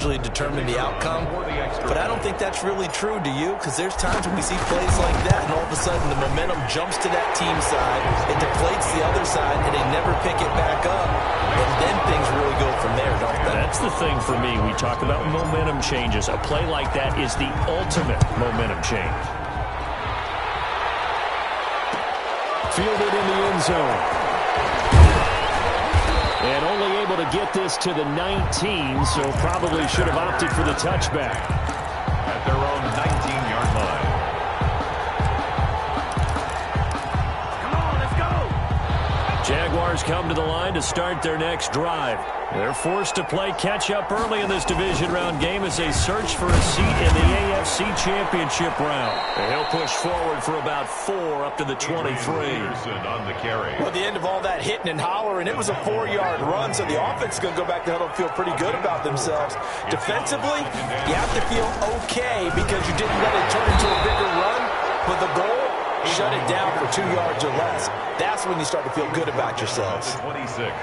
determine the outcome, but I don't think that's really true, do you? Because there's times when we see plays like that, and all of a sudden the momentum jumps to that team side, it deflates the other side, and they never pick it back up, and then things really go from there, don't they? That's the thing for me. We talk about momentum changes. A play like that is the ultimate momentum change. Fielded in the end zone. And only able to get this to the 19, so probably should have opted for the touchback. At their own 19-yard line. Come on, let's go! Jaguars come to the line to start their next drive. They're forced to play catch-up early in this division round game as they search for a seat in the AFC Championship round. And he'll push forward for about 4 up to the 23. On the carry. Well, at the end of all that hitting and hollering, it was a 4-yard run, so the offense is going to go back to huddle and feel pretty good about themselves. Defensively, you have to feel okay because you didn't let it turn into a bigger run, but the goal, shut it down for 2 yards or less. That's when you start to feel good about yourselves. 26.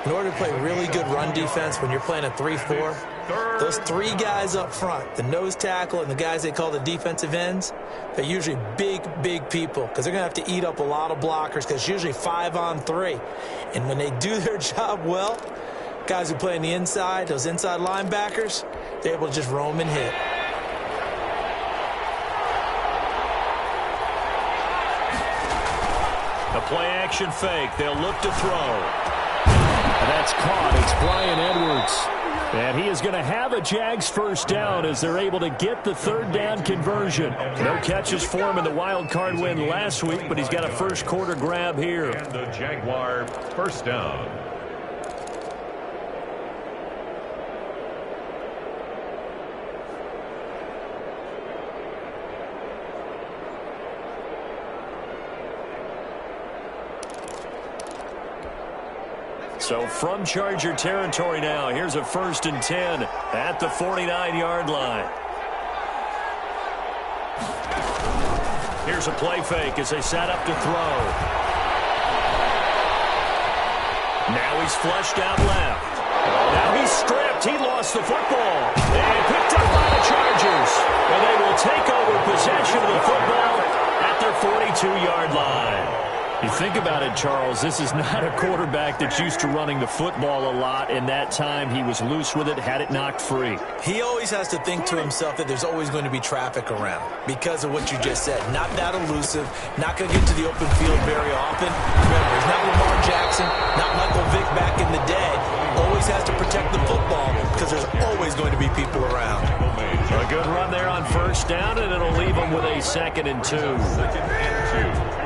In order to play really good run defense when you're playing a 3-4, those 3 guys up front, the nose tackle and the guys they call the defensive ends, they're usually big people because they're going to have to eat up a lot of blockers because it's usually 5-on-3. And when they do their job well, guys who play on the inside, those inside linebackers, they're able to just roam and hit. A play-action fake. They'll look to throw. That's caught. It's Bryan Edwards. And he is going to have a Jags first down as they're able to get the third down conversion. No catches for him in the wild card win last week, but he's got a first quarter grab here. And the Jaguar first down. So from Charger territory now, here's a 1st and 10 at the 49-yard line. Here's a play fake as they set up to throw. Now he's flushed out left. Now he's stripped. He lost the football. And picked up by the Chargers. And they will take over possession of the football at their 42-yard line. You think about it, Charles, this is not a quarterback that's used to running the football a lot, and that time he was loose with it, had it knocked free. He always has to think to himself that there's always going to be traffic around because of what you just said. Not that elusive, not going to get to the open field very often. Remember, he's not Lamar Jackson, not Michael Vick back in the day. Always has to protect the football because there's always going to be people around. A good run there on first down, and it'll leave him with a 2nd and 2. 2nd and 2.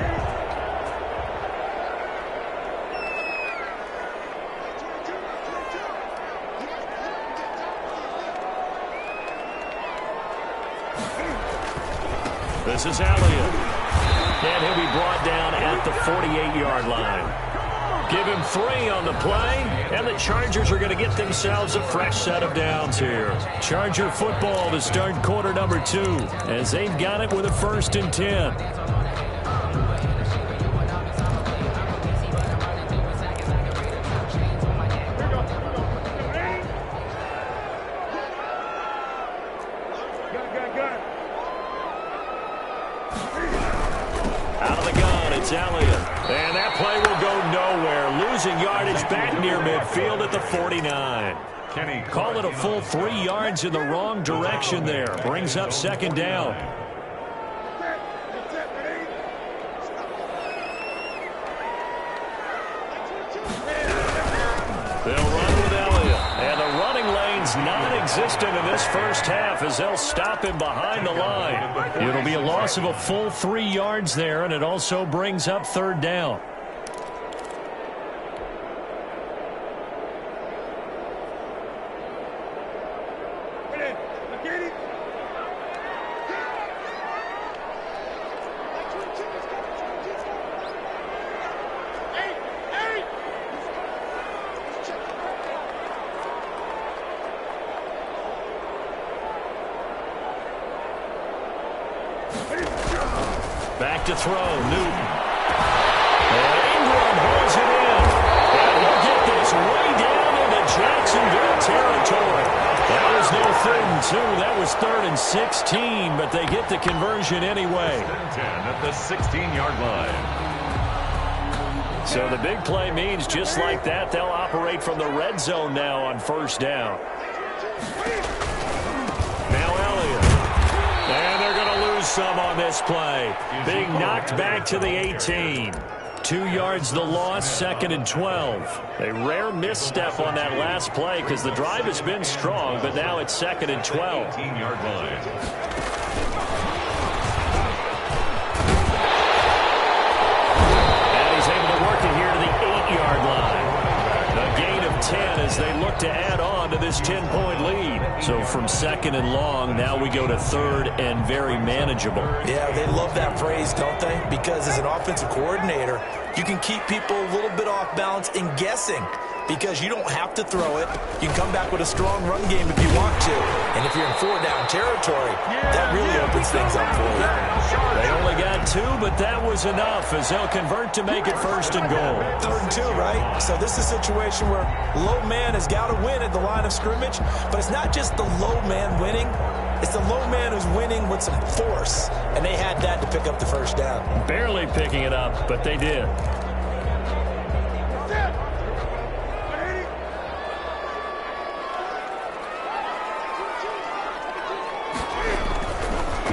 This is Elliott. And he'll be brought down at the 48-yard line. Give him 3 on the play, and the Chargers are going to get themselves a fresh set of downs here. Charger football to start quarter number 2, as they've got it with a 1st and 10. It's Elliott. And that play will go nowhere. Losing yardage back near midfield at the 49. Call it a full 3 yards in the wrong direction there. Brings up 2nd down. They'll run with Elliott. And the running lane's non-existent in this first half as they'll stop him behind the line. It'll be a loss of a full 3 yards there, and it also brings up 3rd down. Back to throw, Newton. And Ingram holds it in. And we'll get this way down in the Jags Jacksonville territory. That was no 3rd and 2. That was 3rd and 16, but they get the conversion anyway. 10 at the 16-yard line. So the big play means just like that, they'll operate from the red zone now on 1st down. Now Elliott. And they're going to lose some on this play. Being knocked back to the 18. 2 yards the loss, 2nd and 12. A rare misstep on that last play because the drive has been strong, but now it's 2nd and 12. 18-yard line. And he's able to work it here to the 8-yard line. A gain of 10 as they look to add on to this 10-point lead. So from 2nd and long, now we go to 3rd and very manageable. Yeah, they love that phrase, don't they? Because as an offensive coordinator, you can keep people a little bit off balance and guessing because you don't have to throw it. You can come back with a strong run game if you want to. And if you're in 4-down territory, that really opens things up for you. They only got 2, but that was enough as they'll convert to make it 1st and goal. 3rd and 2, right? So this is a situation where low man has got to win at the line of scrimmage, but it's not just the low man winning. It's the low man who's winning with some force, and they had that to pick up the 1st down. Barely picking it up, but they did.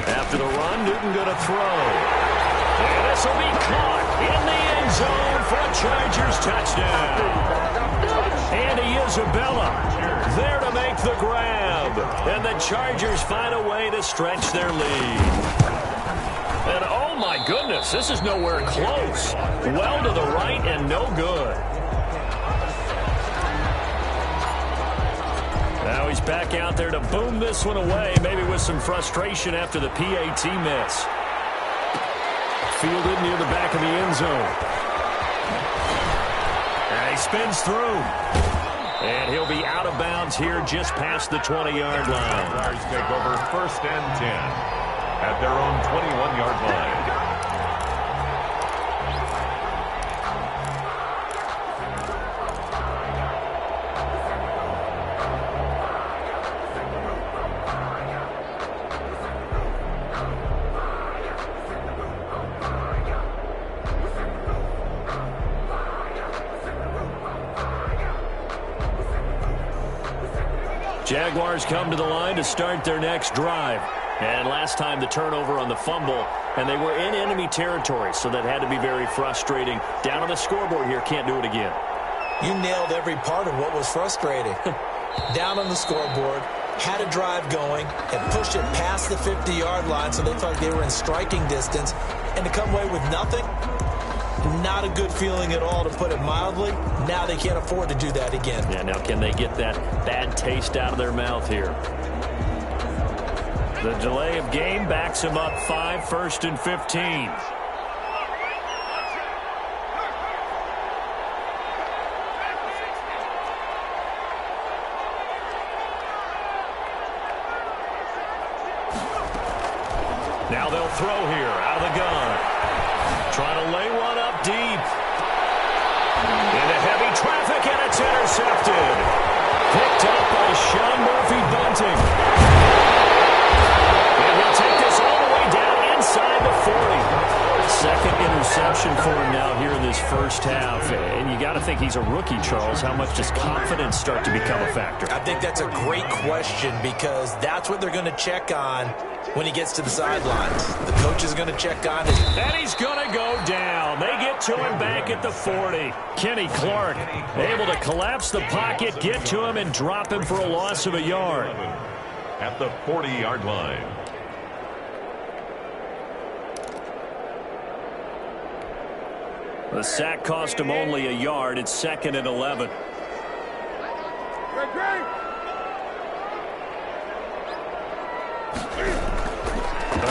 After the run, Newton going to throw. And this will be caught in the end zone for a Chargers touchdown. Andy Isabella there to make the grab. And the Chargers find a way to stretch their lead. And oh my goodness, this is nowhere close. Well to the right and no good. Now he's back out there to boom this one away, maybe with some frustration after the PAT miss. Fielded near the back of the end zone. And he spins through. And he'll be out of bounds here just past the 20-yard line. Jaguars take over 1st and 10 at their own 21-yard line. Jaguars come to the line to start their next drive. And last time the turnover on the fumble, and they were in enemy territory, so that had to be very frustrating. Down on the scoreboard here, can't do it again. You nailed every part of what was frustrating. Down on the scoreboard, had a drive going, and pushed it past the 50-yard line so they felt like they were in striking distance, and to come away with nothing, not a good feeling at all, to put it mildly. Now they can't afford to do that again. Yeah, now can they get that bad taste out of their mouth here? The delay of game backs him up 5, 1st and 15. Now they'll throw here out of the gun. Trying to lay one up deep. Into heavy traffic, and it's intercepted. Picked up by Sean Murphy-Bunting. And he'll take this all the way down inside the 40. Second interception for him now here in this first half. And you got to think he's a rookie, Charles. How much does confidence start to become a factor? I think that's a great question because that's what they're going to check on when he gets to the sidelines. The coach is going to check on it. And he's going to go down. They get to him back at the 40. Kenny Clark able to collapse the pocket, get to him, and drop him for a loss of a yard. At the 40-yard line. The sack cost him only a yard. It's 2nd and 11.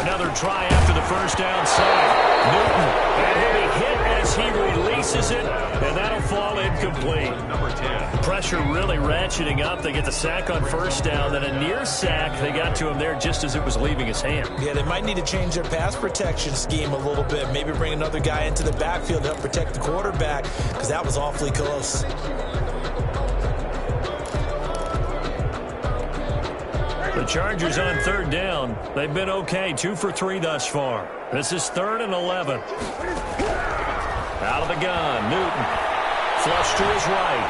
Another try after the first down sack. Newton, and he'll be hit as he releases it, and that'll fall incomplete. Number 10. Pressure really ratcheting up. They get the sack on first down, then a near sack. They got to him there just as it was leaving his hand. Yeah, they might need to change their pass protection scheme a little bit. Maybe bring another guy into the backfield to help protect the quarterback because that was awfully close. The Chargers on third down. They've been okay, 2 for 3 thus far. This is 3rd and 11. Out of the gun, Newton. Flush to his right.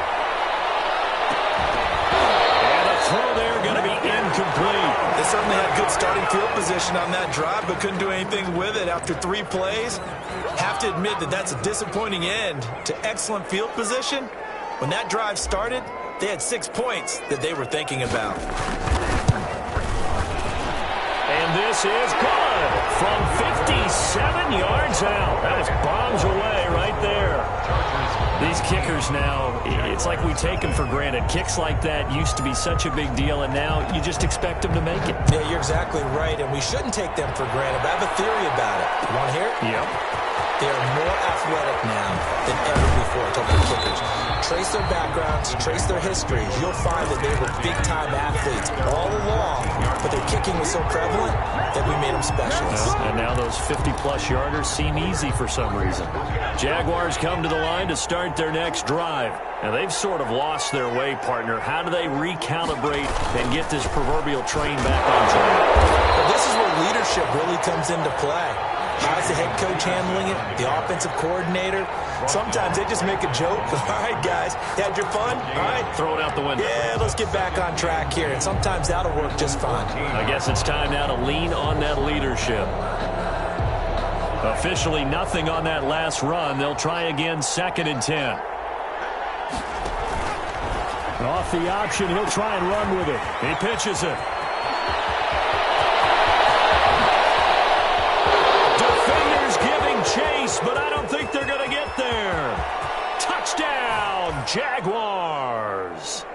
And a throw there going to be incomplete. They certainly had good starting field position on that drive, but couldn't do anything with it after 3 plays. Have to admit that that's a disappointing end to excellent field position. When that drive started, they had 6 points that they were thinking about. And this is good from 57 yards out. That was bombs away right there. These kickers now, it's like we take them for granted. Kicks like that used to be such a big deal, and now you just expect them to make it. Yeah, you're exactly right, and we shouldn't take them for granted. But I have a theory about it. You want to hear it? Yep. They are more athletic now than ever before. Talking about kickers. Trace their backgrounds, trace their histories. You'll find that they were big-time athletes all along, but their kicking was so prevalent that we made them specialists. And now those 50-plus yarders seem easy for some reason. Jaguars come to the line to start their next drive. And they've sort of lost their way, partner. How do they recalibrate and get this proverbial train back on track? Well, this is where leadership really comes into play. How's the head coach handling it? The offensive coordinator? Sometimes they just make a joke. All right, guys, you had your fun? All right. Throw it out the window. Yeah, let's get back on track here. And sometimes that'll work just fine. I guess it's time now to lean on that leadership. Officially nothing on that last run. They'll try again, 2nd and 10. Off the option, he'll try and run with it. He pitches it. Defenders giving chase, but I don't think they're going to get there. Touchdown, Jaguars.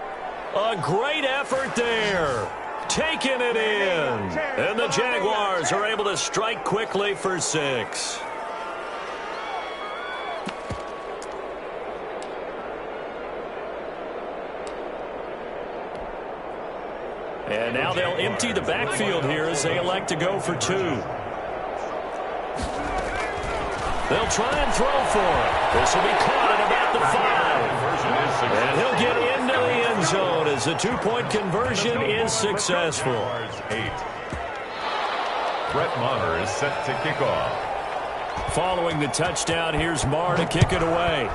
A great effort there. Taking it in. And the Jaguars are able to strike quickly for 6. And now they'll empty the backfield here as they elect to go for 2. They'll try and throw for it. This will be caught at about the 5. And he'll get into the end zone as the 2-point conversion is successful. 8. Brett Maher is set to kick off. Following the touchdown, here's Maher to kick it away.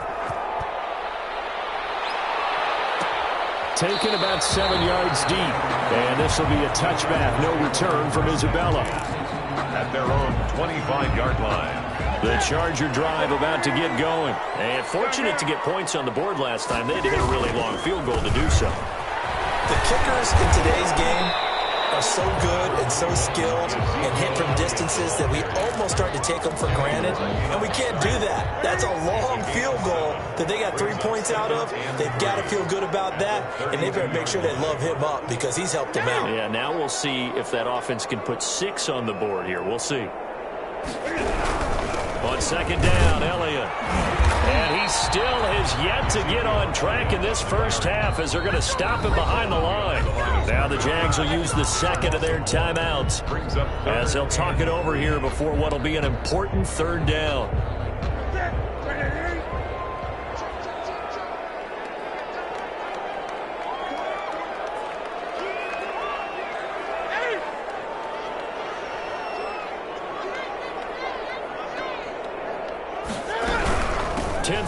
Taken about 7 yards deep. And this will be a touchback. No return from Isabella. At their own 25-yard line. The Charger drive about to get going. And fortunate to get points on the board last time. They had to hit a really long field goal to do so. The kickers in today's game are so good and so skilled and hit from distances that we almost start to take them for granted, and we can't do that. That's a long field goal that they got 3 points out of. They've got to feel good about that, and they better make sure they love him up because he's helped them out. Yeah, now we'll see if that offense can put 6 on the board here. We'll see. On 2nd down, Elliott. And he still has yet to get on track in this first half as they're going to stop him behind the line. Now the Jags will use the 2nd of their timeouts as they'll talk it over here before what will be an important 3rd down.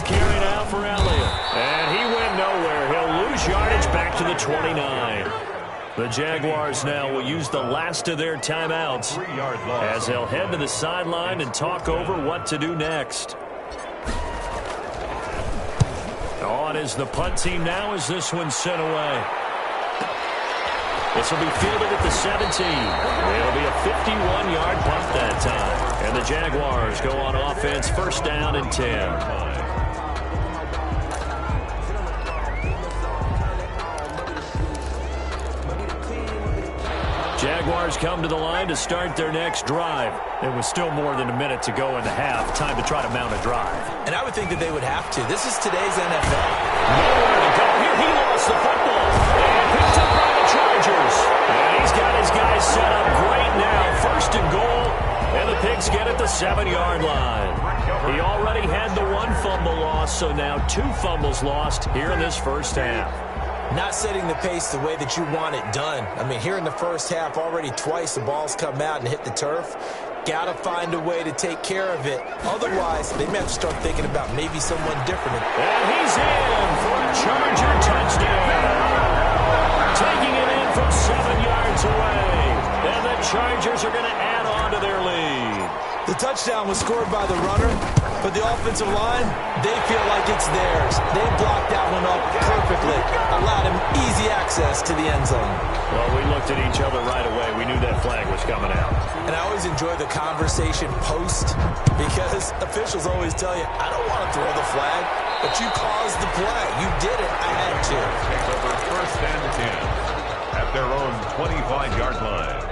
Carry now for Elliott. And he went nowhere. He'll lose yardage back to the 29. The Jaguars now will use the last of their timeouts as they'll head to the sideline and talk over what to do next. On is the punt team now as this one's sent away. This will be fielded at the 17. It'll be a 51-yard punt that time. And the Jaguars go on offense, 1st down and 10. Jaguars come to the line to start their next drive. It was still more than a minute to go in the half. Time to try to mount a drive. And I would think that they would have to. This is today's NFL. Nowhere to go. Here he lost the football. And picked up by the Chargers. And he's got his guys set up great now. 1st and goal. And the Pigs get at the 7-yard line. He already had the 1 fumble loss, so now 2 fumbles lost here in this first half. not setting the pace the way that you want it done. I mean, here in the first half, already twice the ball's come out and hit the turf. Got to find a way to take care of it. Otherwise, they may have to start thinking about maybe someone different. And he's in for a Charger touchdown. Taking it in from 7 yards away. And the Chargers are going to add on to their lead. The touchdown was scored by the runner, but the offensive line, they feel like it's theirs. They blocked that one up perfectly, allowed him easy access to the end zone. Well, we looked at each other right away. We knew that flag was coming out. And I always enjoy the conversation post because officials always tell you, I don't want to throw the flag, but you caused the play. You did it. I had to. Take over 1st and 10 at their own 25-yard line.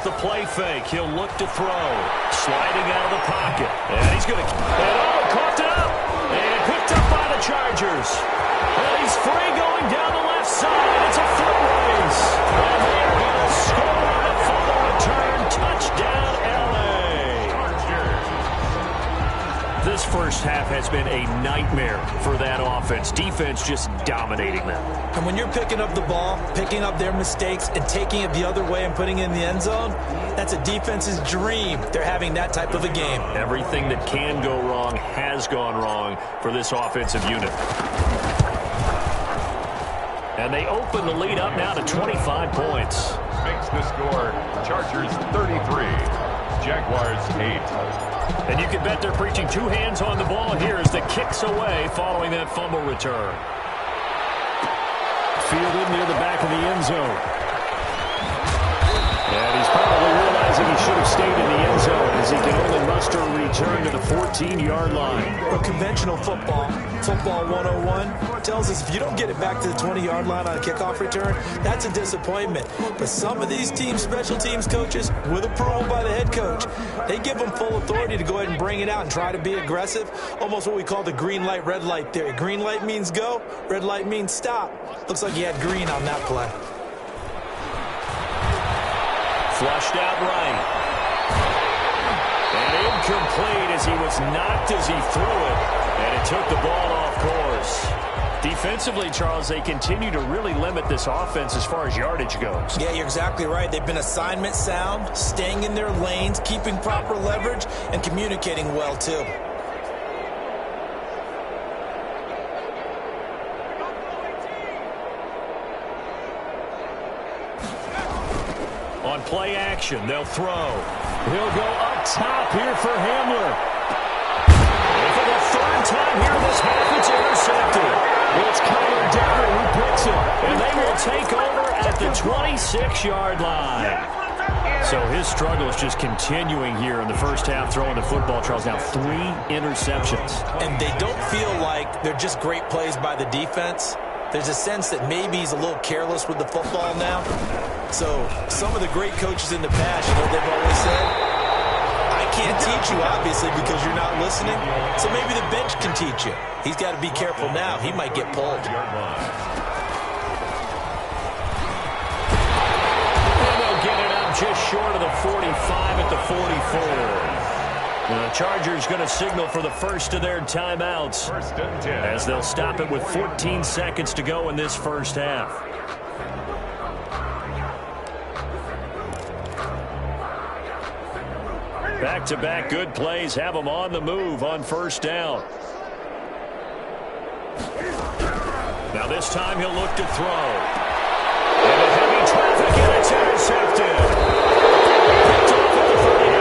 The play fake. He'll look to throw. Sliding out of the pocket. And he's going to... And caught it up. And picked up by the Chargers. And he's free going down the left side. It's a foot race. And they're going to score on the fumble return. Touchdown, L.A. This first half has been a nightmare for that offense. Defense just dominating them. And when you're picking up the ball, picking up their mistakes, and taking it the other way and putting it in the end zone, that's a defense's dream. They're having that type of a game. Everything that can go wrong has gone wrong for this offensive unit. And they open the lead up now to 25 points. Makes the score Chargers 33, Jaguars 8. And you can bet they're preaching 2 hands on the ball here as the kicks away following that fumble return. Fielded near the back of the end zone. And he's probably realizing he should have stayed in the end zone as he can only muster a return to the 14-yard line. But conventional football 101, tells us if you don't get it back to the 20-yard line on a kickoff return, that's a disappointment. But some of these special teams coaches, with approval by the head coach, they give them full authority to go ahead and bring it out and try to be aggressive. Almost what we call the green light, red light theory. Green light means go, red light means stop. Looks like he had green on that play. Flushed out right. And incomplete as he was knocked as he threw it. And it took the ball off course. Defensively, Charles, they continue to really limit this offense as far as yardage goes. Yeah, you're exactly right. They've been assignment sound, staying in their lanes, keeping proper leverage, and communicating well, too. On play action, they'll throw. He'll go up top here for Hamler. And for the 3rd time here in this half, it's intercepted. It's Kyler Denver who picks it. And they will take over at the 26-yard line. So his struggle is just continuing here in the first half, throwing the football. Charles, now 3 interceptions. And they don't feel like they're just great plays by the defense. There's a sense that maybe he's a little careless with the football now. So some of the great coaches in the past, you know, they've always said, I can't teach you, obviously, because you're not listening. So maybe the bench can teach you. He's got to be careful now. He might get pulled. And they'll get it up just short of the 45 at the 44. The Chargers going to signal for the first of their timeouts as they'll stop it with 14 seconds to go in this first half. Back-to-back good plays have them on the move on first down. Now this time he'll look to throw. And a heavy traffic, and it's intercepted. Picked off at the 39.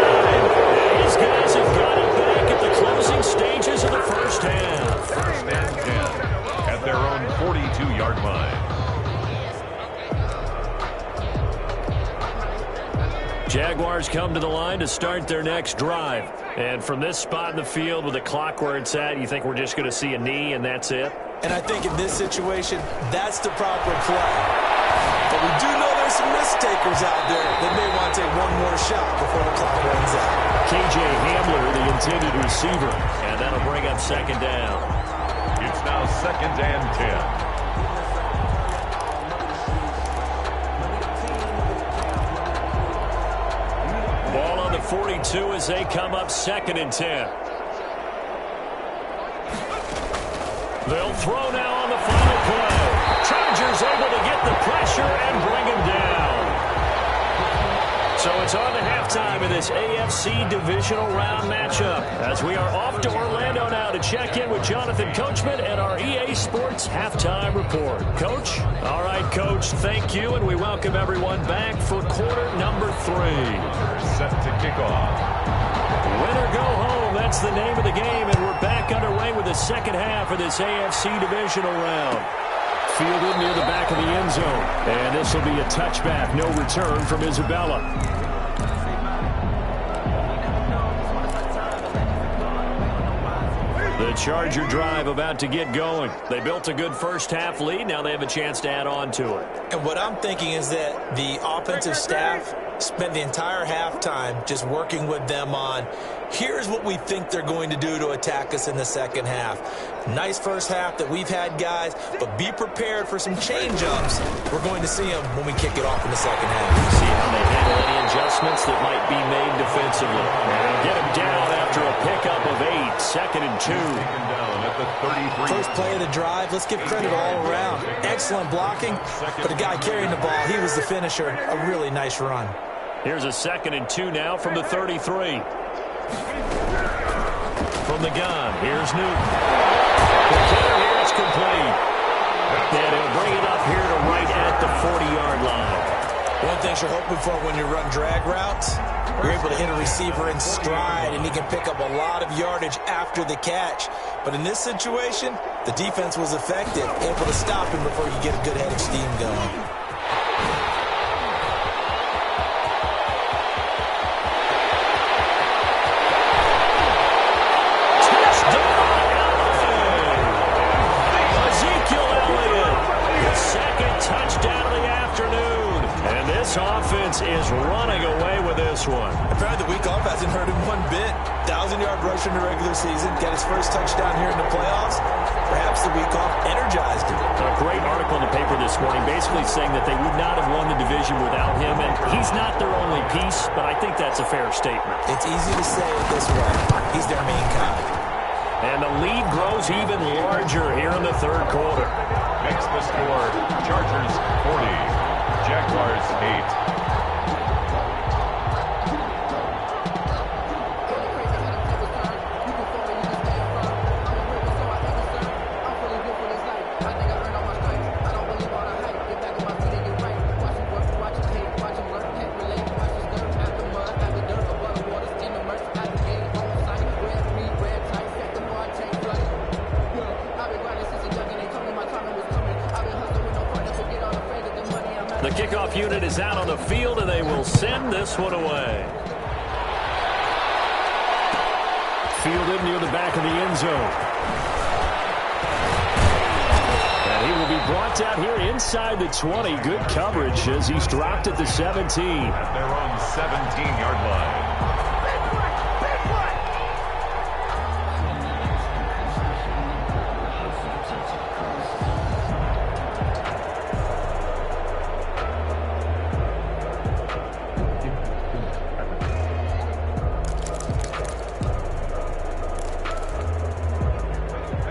And his guys have got it back at the closing stages of the first half. 1st and 10 at their own 42-yard line. Jaguars come to the line to start their next drive. And from this spot in the field with the clock where it's at, you think we're just going to see a knee and that's it? And I think in this situation, that's the proper play. But we do know there's there's some risk takers out there that may want to take one more shot before the clock runs out. K.J. Hamler, the intended receiver, and that'll bring up second down. It's now 2nd and 10. Ball on the 42 as they come up 2nd and 10. They'll throw now on the final play. Chargers able to get the pressure and bring him down. So it's on to halftime in this AFC divisional round matchup as we are off to Orlando now to check in with Jonathan Coachman and our EA Sports halftime report. Coach? All right, Coach, thank you, and we welcome everyone back for quarter number 3. Set to kick off. Win or go home, that's the name of the game, and we're back underway with the second half of this AFC divisional round. Fielded near the back of the end zone, and this will be a touchback, no return from Isabella. The Charger drive about to get going. They built a good first half lead. Now they have a chance to add on to it. And what I'm thinking is that the offensive staff spent the entire halftime just working with them on, here's what we think they're going to do to attack us in the second half. Nice first half that we've had, guys, but be prepared for some change-ups. We're going to see them when we kick it off in the second half. See how they handle any adjustments that might be made defensively. And get him down after a pickup of 8, 2nd and 2. Taken down at the 33. First play of the drive, let's give credit all around. Excellent blocking, but the guy carrying the ball, he was the finisher. A really nice run. Here's a 2nd and 2 now from the 33. From the gun, here's Newton. The kicker here is complete. And he'll bring it up here to right at the 40-yard line. One thing you're hoping for when you run drag routes, you're able to hit a receiver in stride, and he can pick up a lot of yardage after the catch. But in this situation, the defense was effective, able to stop him before you get a good head of steam going. This offense is running away with this one. Apparently the week off hasn't hurt him one bit. 1,000-yard rush in the regular season, got his first touchdown here in the playoffs. Perhaps the week off energized him. A great article in the paper this morning basically saying that they would not have won the division without him, and he's not their only piece, but I think that's a fair statement. It's easy to say it this way. He's their main guy. And the lead grows even larger here in the third quarter. Makes the score Chargers 40. Jaguars 8. The kickoff unit is out on the field, and they will send this one away. Fielded near the back of the end zone. And he will be brought down here inside the 20. Good coverage as he's dropped at the 17. At their own 17-yard line.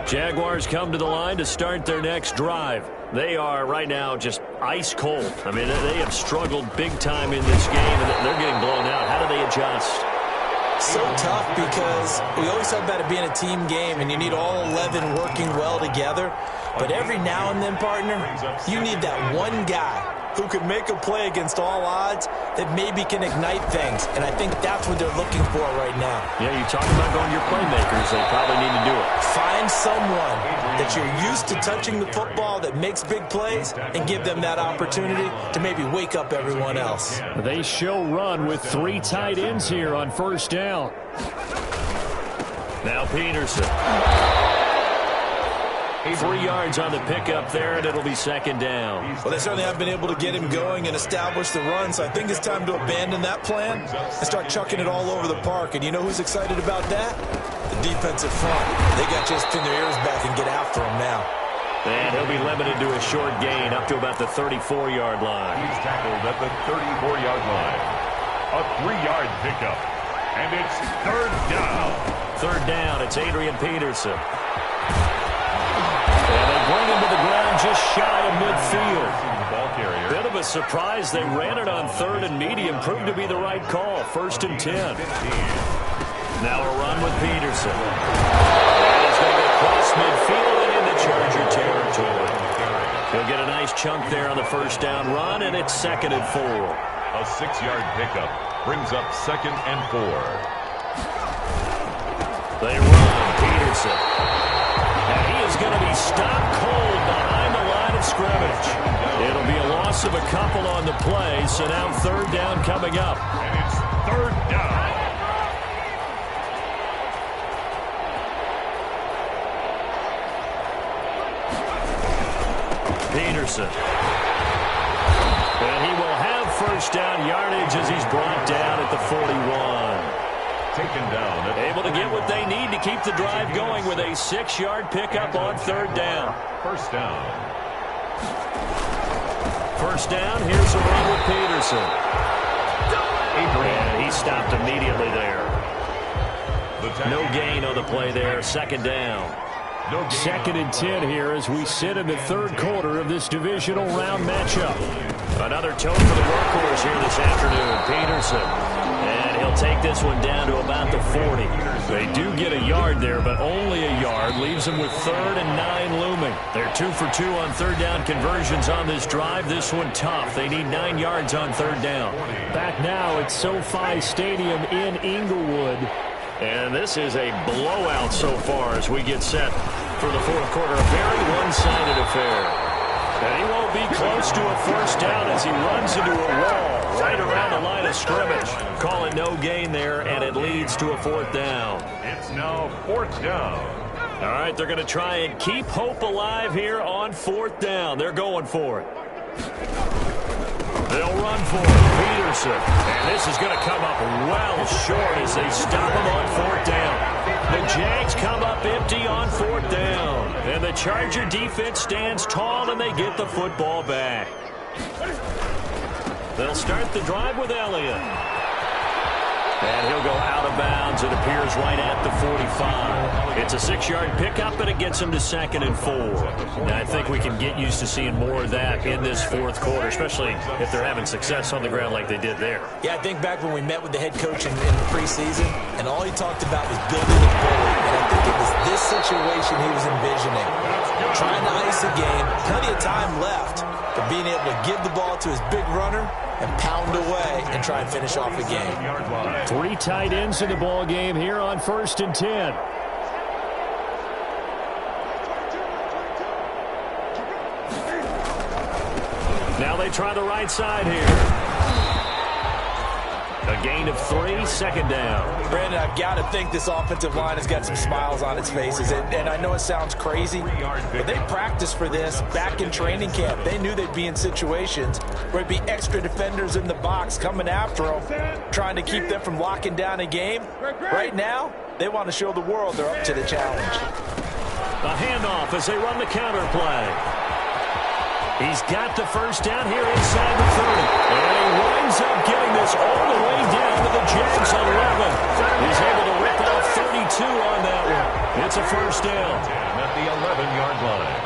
Jaguars come to the line to start their next drive. They are right now just ice cold. I mean, they have struggled big time in this game, and they're getting blown out. How do they adjust? So tough because we always talk about it being a team game, and you need all 11 working well together. But every now and then, partner, you need that one guy who can make a play against all odds that maybe can ignite things. And I think that's what they're looking for right now. Yeah, you talk about going to your playmakers. They probably need to do it. Find someone that you're used to touching the football that makes big plays and give them that opportunity to maybe wake up everyone else. They show run with 3 tight ends here on first down. Now Peterson. 3 yards on the pickup there, and it'll be second down. Well, they certainly have been able to get him going and establish the run, so I think it's time to abandon that plan and start chucking it all over the park. And you know who's excited about that? The defensive front. They got to just pin their ears back and get after him now. And he'll be limited to a short gain up to about the 34-yard line. He's tackled at the 34-yard line. A 3-yard pickup. And it's third down. Third down, it's Adrian Peterson. And they bring him to the ground just shy of midfield. Bit of a surprise. They ran it on third and medium. Proved to be the right call. First and 10. Now a run with Peterson. And he's going to go across midfield and into Charger territory. He'll get a nice chunk there on the first down run, and it's second and 4. A 6-yard pickup brings up second and 4. They run Peterson. And he is going to be stopped cold behind the line of scrimmage. It'll be a loss of a couple on the play, so now third down coming up. And it's third down. Peterson. And he will have first down yardage as he's brought down at the 41. Taken down. Able to get what they need to keep the drive going with a 6-yard pickup on third down. First down. First down, here's a run with Peterson. And he stopped immediately there. No gain on the play there, second down. Second and 10 here as we sit in the third quarter of this divisional round matchup. Another toe for the workhorse here this afternoon, Peterson. And he'll take this one down to about the 40. They do get a yard there, but only a yard. Leaves them with third and 9 looming. They're 2 for 2 on third down conversions on this drive. This one tough. They need 9 yards on third down. Back now at SoFi Stadium in Inglewood. And this is a blowout so far as we get set for the fourth quarter. A very one-sided affair. And he won't be close to a first down as he runs into a wall right around the line of scrimmage. Calling no gain there, and it leads to a fourth down. It's now fourth down. All right, they're going to try and keep hope alive here on fourth down. They're going for it. They'll run for it. Peterson. And this is going to come up well short as they stop him on fourth down. The Jags come up empty on fourth down. And the Charger defense stands tall, and they get the football back. They'll start the drive with Elliott. And he'll go out of bounds. It appears right at the 45. It's a 6-yard pickup, and it gets him to second and 4. Now, I think we can get used to seeing more of that in this fourth quarter, especially if they're having success on the ground like they did there. Yeah, I think back when we met with the head coach in the preseason, and all he talked about was building a bully. And I think it was this situation he was envisioning. Trying to ice a game, plenty of time left, but being able to give the ball to his big runner and pound away and try and finish off the game. 3 tight ends in the ball game here on first and 10. Now they try the right side here. A gain of 3, second down. Brandon, I've got to think this offensive line has got some smiles on its faces. And I know it sounds crazy, but they practiced for this back in training camp. They knew they'd be in situations where it'd be extra defenders in the box coming after them, trying to keep them from locking down a game. Right now, they want to show the world they're up to the challenge. A handoff as they run the counter play. He's got the first down here inside the 30. And he winds up getting this all the way down to the Jags 11. He's able to rip off 32 on that one. It's a first down. At the 11-yard line.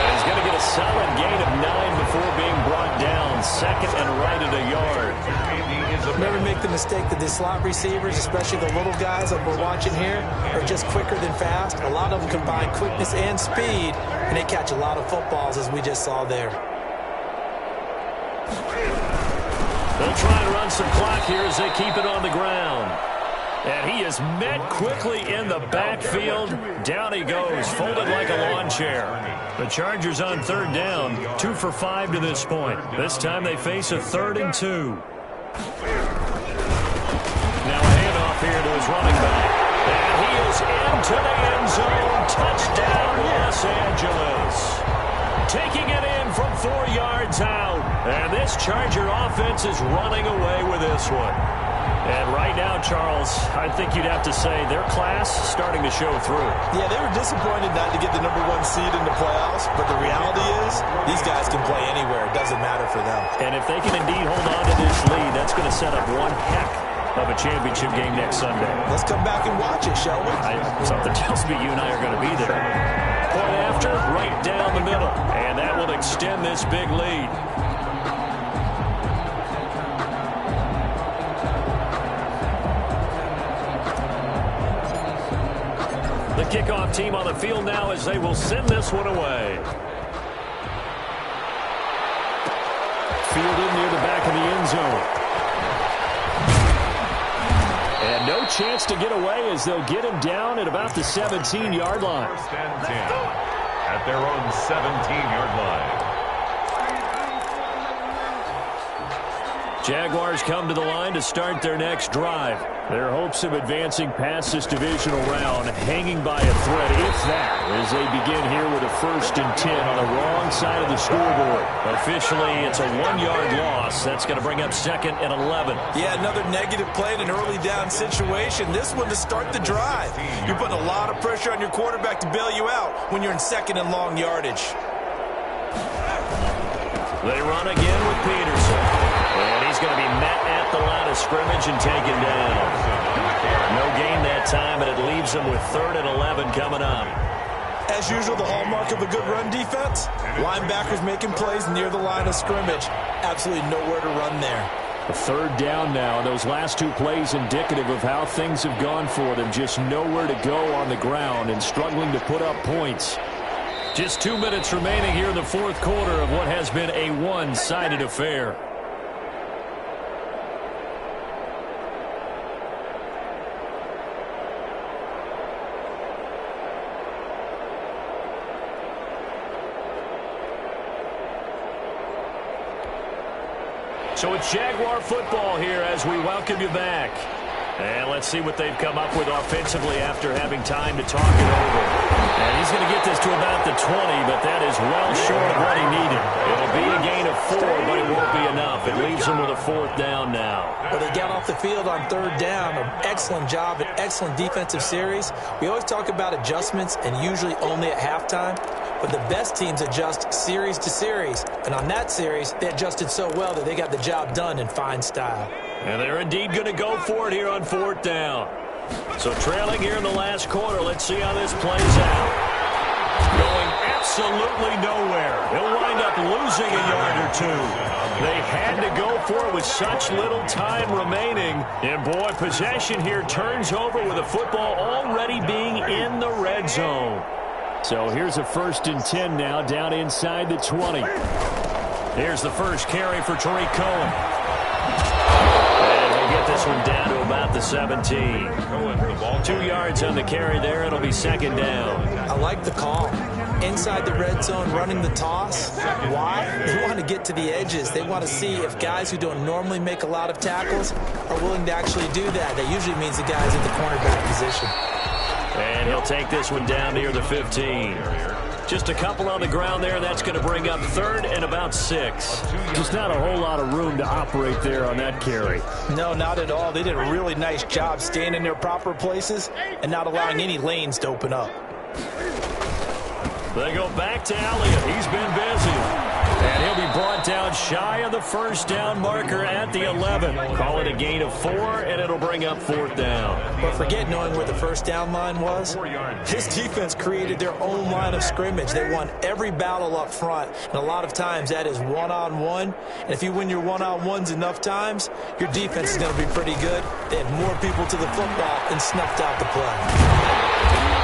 And he's going to get a solid gain of 9 before being brought down. Second and right at a yard. Never make the mistake that the slot receivers, especially the little guys like we're watching here, are just quicker than fast. A lot of them combine quickness and speed, and they catch a lot of footballs, as we just saw there. They'll try and run some clock here as they keep it on the ground. And he is met quickly in the backfield. Down he goes, folded like a lawn chair. The Chargers on third down, 2 for 5 to this point. This time they face a 3rd and 2. Now a handoff here to his running back. And he is into the end zone. Touchdown, Los Angeles. Taking it in from 4 yards out. And this Charger offense is running away with this one. And right now, Charles, I think you'd have to say their class starting to show through. Yeah, they were disappointed not to get the #1 seed in the playoffs, but the reality is these guys can play anywhere. It doesn't matter for them. And if they can indeed hold on to this lead, that's going to set up one heck of a championship game next Sunday. Let's come back and watch it, shall we? Something tells me you and I are going to be there. Point after, right down the middle. And that will extend this big lead. The kickoff team on the field now as they will send this one away. Fielded near the back of the end zone. And no chance to get away as they'll get him down at about the 17-yard line. First and 10 at their own 17-yard line. Jaguars come to the line to start their next drive. Their hopes of advancing past this divisional round hanging by a thread, if that, as they begin here with a 1st and 10 on the wrong side of the scoreboard. Officially, it's a 1-yard loss. That's going to bring up 2nd and 11. Yeah, another negative play in an early down situation. This one to start the drive. You're putting a lot of pressure on your quarterback to bail you out when you're in 2nd and long yardage. They run again with Peterson. And he's going to be met at the line of scrimmage and taken down. No gain that time, and it leaves him with 3rd and 11 coming up. As usual, the hallmark of a good run defense, linebackers making plays near the line of scrimmage. Absolutely nowhere to run there. A 3rd down now. Those last 2 plays indicative of how things have gone for them. Just nowhere to go on the ground and struggling to put up points. Just 2 minutes remaining here in the 4th quarter of what has been a one-sided affair. So it's Jaguar football here as we welcome you back. And let's see what they've come up with offensively after having time to talk it over. And he's going to get this to about the 20, but that is well short of what he needed. It'll be a gain of 4, but it won't be enough. It leaves him with a 4th down now. Well, they got off the field on 3rd down. An excellent job, an excellent defensive series. We always talk about adjustments and usually only at halftime. But the best teams adjust series to series. And on that series, they adjusted so well that they got the job done in fine style. And they're indeed going to go for it here on 4th down. So trailing here in the last quarter, let's see how this plays out. Going absolutely nowhere. He'll wind up losing a yard or 2. They had to go for it with such little time remaining. And boy, possession here turns over with the football already being in the red zone. So here's a 1st and 10 now down inside the 20. Here's the first carry for Tariq Cohen. And he'll get this one down to about the 17. 2 yards on the carry there. It'll be 2nd down. I like the call. Inside the red zone, running the toss. Why? They want to get to the edges. They want to see if guys who don't normally make a lot of tackles are willing to actually do that. That usually means the guys in the cornerback position. And he'll take this one down near the 15. Just a couple on the ground there. That's going to bring up 3rd and about 6. Just not a whole lot of room to operate there on that carry. No, not at all. They did a really nice job staying in their proper places and not allowing any lanes to open up. They go back to Elliott. He's been busy. And he'll be brought down shy of the 1st down marker at the 11. Call it a gain of 4, and it'll bring up 4th down. But forget knowing where the 1st down line was. This defense created their own line of scrimmage. They won every battle up front, and a lot of times that is one-on-one. And if you win your one-on-ones enough times, your defense is going to be pretty good. They had more people to the football and snuffed out the play.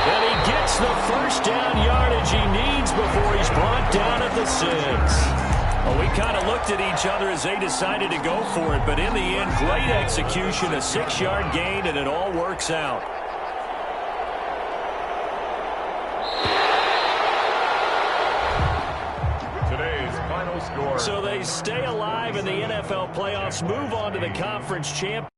And he gets the 1st down yardage he needs before he's brought down at the 6. Well, we kind of looked at each other as they decided to go for it, but in the end, great execution, a 6-yard gain, and it all works out. Today's final score. So they stay alive in the NFL playoffs, move on to the conference championship.